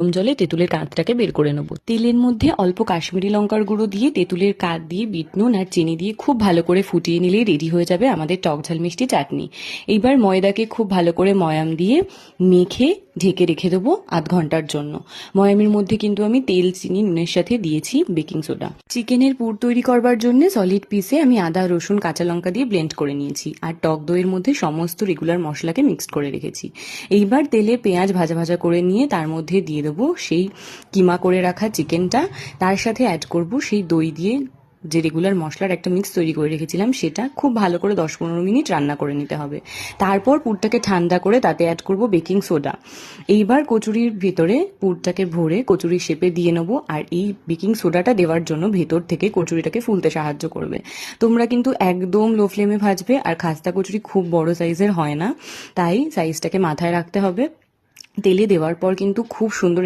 গরম জলে তেঁতুলের কাঁধটাকে বের করে নেব। তেলের মধ্যে অল্প কাশ্মীরি লঙ্কার গুঁড়ো দিয়ে তেঁতুলের কাঁধ দিয়ে বিট নুন আর চিনি দিয়ে খুব ভালো করে ফুটিয়ে নিলেই রেডি হয়ে যাবে আমাদের টক ঝাল মিষ্টি চাটনি। এইবার ময়দাকে খুব ভালো করে ময়াম দিয়ে মেখে ঢেকে রেখে দেবো আধ ঘন্টার জন্য। ময়ামের মধ্যে কিন্তু আমি তেল, চিনি, নুনের সাথে দিয়েছি বেকিং সোডা। চিকেনের পুর তৈরি করবার জন্য সলিড পিসে আমি আদা, রসুন, কাঁচা লঙ্কা দিয়ে ব্লেন্ড করে নিয়েছি আর টক দইয়ের মধ্যে সমস্ত রেগুলার মশলাকে মিক্সড করে রেখেছি। এইবার তেলে পেঁয়াজ ভাজা ভাজা করে নিয়ে তার মধ্যে দিয়ে দেবো সেই কিমা করে রাখা চিকেনটা, তার সাথে অ্যাড করব সেই দই দিয়ে যে রেগুলার মশলার একটা মিক্স তৈরি করে রেখেছিলাম সেটা খুব ভালো করে 10-15 মিনিট রান্না করে নিতে হবে। তারপর পুরটাকে ঠান্ডা করে তাতে অ্যাড করব বেকিং সোডা। এইবার কচুরির ভেতরে পুরটাকে ভরে কচুরির শেপে দিয়ে নেবো আর এই বেকিং সোডাটা দেওয়ার জন্য ভেতর থেকে কচুরিটাকে ফুলতে সাহায্য করবে। তোমরা কিন্তু একদম লো ফ্লেমে ভাজবে, আর খাস্তা কচুরি খুব বড় সাইজের হয় না, তাই সাইজটাকে মাথায় রাখতে হবে। তেলে দেওয়ার পর কিন্তু খুব সুন্দর